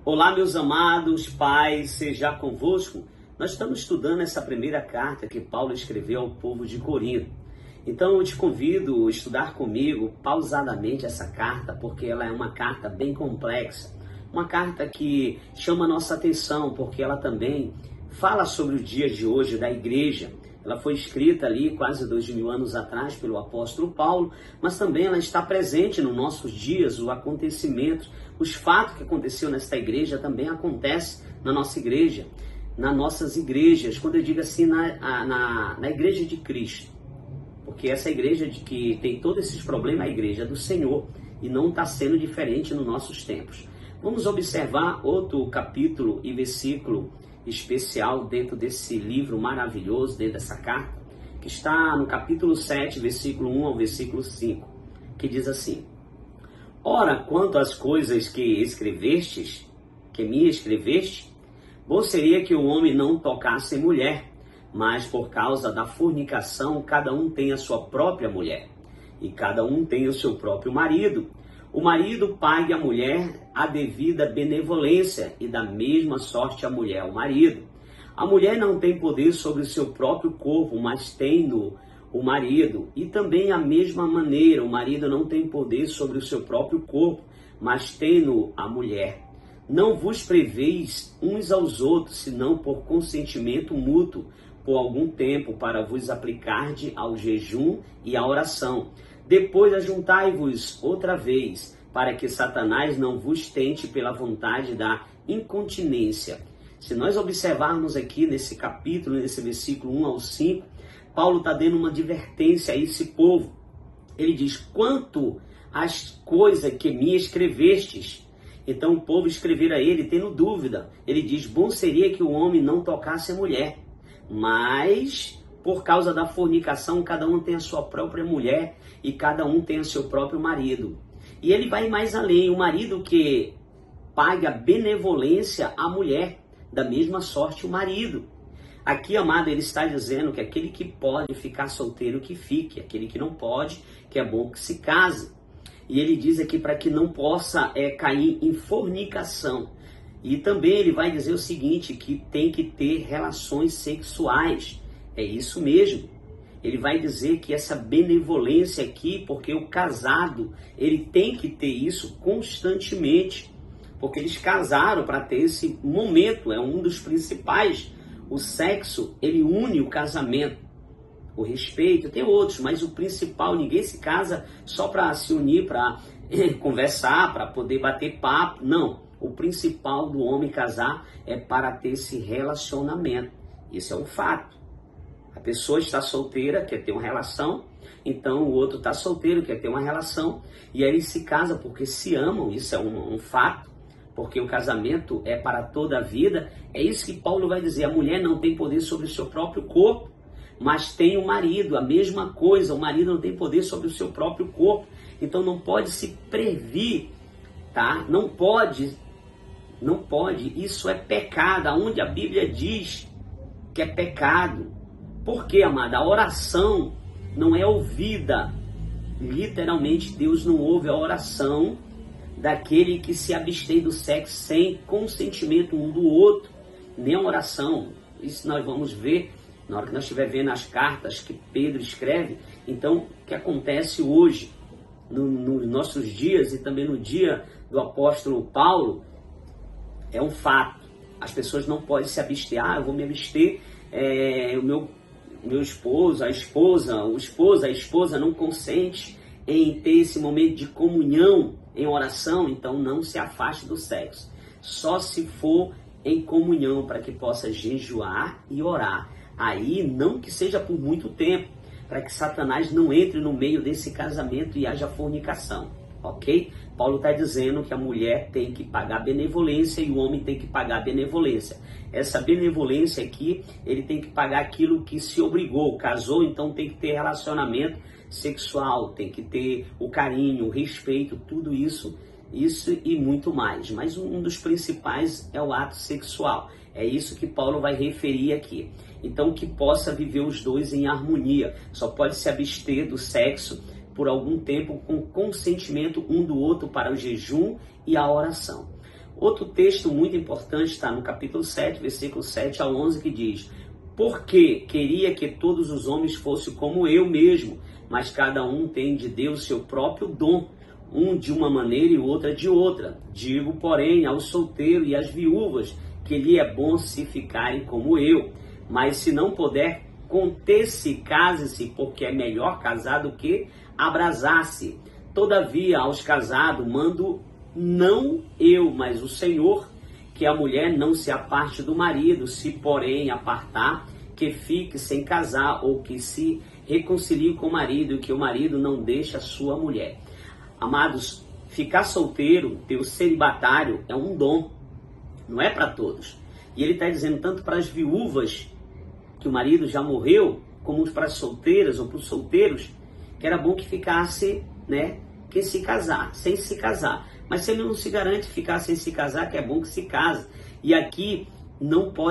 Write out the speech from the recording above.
Olá, meus amados, paz seja convosco. Nós estamos estudando essa primeira carta que Paulo escreveu ao povo de Corinto. Então eu te convido a estudar comigo pausadamente essa carta, porque ela é uma carta bem complexa, uma carta que chama a nossa atenção, porque ela também fala sobre o dia de hoje da igreja. Ela foi escrita ali quase 2000 anos atrás pelo apóstolo Paulo, mas também ela está presente nos nossos dias, os acontecimentos, os fatos que aconteceu nesta igreja também acontecem na nossa igreja, nas nossas igrejas, quando eu digo assim, na igreja de Cristo. Porque essa igreja de que tem todos esses problemas é a igreja do Senhor e não está sendo diferente nos nossos tempos. Vamos observar outro capítulo e versículo especial dentro desse livro maravilhoso, dentro dessa carta, que está no capítulo 7, versículo 1 ao versículo 5, que diz assim: Ora, quanto às coisas que escrevestes, que me escreveste, bom seria que o homem não tocasse em mulher, mas por causa da fornicação, cada um tem a sua própria mulher, e cada um tem o seu próprio marido. O marido pague à mulher a devida benevolência, e da mesma sorte a mulher ao marido. A mulher não tem poder sobre o seu próprio corpo, mas tem-no o marido. E também a mesma maneira, o marido não tem poder sobre o seu próprio corpo, mas tem-no a mulher. Não vos preveis uns aos outros, senão por consentimento mútuo, por algum tempo, para vos aplicarde ao jejum e à oração. Depois ajuntai-vos outra vez, para que Satanás não vos tente pela vontade da incontinência. Se nós observarmos aqui nesse capítulo, nesse versículo 1 ao 5, Paulo está dando uma advertência a esse povo. Ele diz: quanto às coisas que me escrevestes. Então o povo escrever a ele tendo dúvida. Ele diz: bom seria que o homem não tocasse a mulher, mas por causa da fornicação, cada um tem a sua própria mulher e cada um tem o seu próprio marido. E ele vai mais além: o marido que paga benevolência à mulher, da mesma sorte o marido. Aqui, amado, ele está dizendo que aquele que pode ficar solteiro que fique, aquele que não pode, que é bom que se case. E ele diz aqui para que não possa cair em fornicação. E também ele vai dizer o seguinte, que tem que ter relações sexuais. É isso mesmo. Ele vai dizer que essa benevolência aqui, porque o casado, ele tem que ter isso constantemente. Porque eles casaram para ter esse momento, é um dos principais. O sexo, ele une o casamento. O respeito, tem outros, mas o principal, ninguém se casa só para se unir, para conversar, para poder bater papo. Não, o principal do homem casar é para ter esse relacionamento. Isso é um fato. A pessoa está solteira, quer ter uma relação, então o outro está solteiro, quer ter uma relação, e aí eles se casam porque se amam, isso é um fato. Porque o casamento é para toda a vida. É isso que Paulo vai dizer: a mulher não tem poder sobre o seu próprio corpo, mas tem o marido, a mesma coisa, o marido não tem poder sobre o seu próprio corpo, então não pode se previr, tá? Não pode, isso é pecado, aonde a Bíblia diz que é pecado. Por quê, amada? A oração não é ouvida, literalmente Deus não ouve a oração daquele que se abstém do sexo sem consentimento um do outro, nem a oração. Isso nós vamos ver na hora que nós estiver vendo as cartas que Pedro escreve. Então, o que acontece hoje, nos nossos dias e também no dia do apóstolo Paulo, é um fato. As pessoas não podem se abster. Eu vou me abster, o meu esposo, a esposa não consente em ter esse momento de comunhão em oração, então não se afaste do sexo. Só se for em comunhão, para que possa jejuar e orar. Aí não que seja por muito tempo, para que Satanás não entre no meio desse casamento e haja fornicação, ok? Paulo está dizendo que a mulher tem que pagar benevolência e o homem tem que pagar benevolência. Essa benevolência aqui, ele tem que pagar aquilo que se obrigou, casou, então tem que ter relacionamento sexual, tem que ter o carinho, o respeito, tudo isso e muito mais. Mas um dos principais é o ato sexual. É isso que Paulo vai referir aqui. Então, que possa viver os dois em harmonia. Só pode se abster do sexo por algum tempo com consentimento um do outro para o jejum e a oração. Outro texto muito importante está no capítulo 7, versículo 7 ao 11, que diz: porque queria que todos os homens fossem como eu mesmo, mas cada um tem de Deus seu próprio dom, um de uma maneira e outra de outra. Digo, porém, aos solteiros e às viúvas, que lhe é bom se ficarem como eu. Mas se não puder, conter-se, case-se, porque é melhor casar do que abrasar-se. Todavia, aos casados, mando não eu, mas o Senhor, que a mulher não se aparte do marido, se porém apartar, que fique sem casar, ou que se reconcilie com o marido, e que o marido não deixe a sua mulher. Amados, ficar solteiro, ter o celibatário, é um dom, não é para todos. E ele está dizendo tanto para as viúvas, que o marido já morreu, como para as solteiras ou para os solteiros, que era bom que ficasse, que se casar, sem se casar. Mas se ele não se garante ficar sem se casar, que é bom que se case. E aqui não pode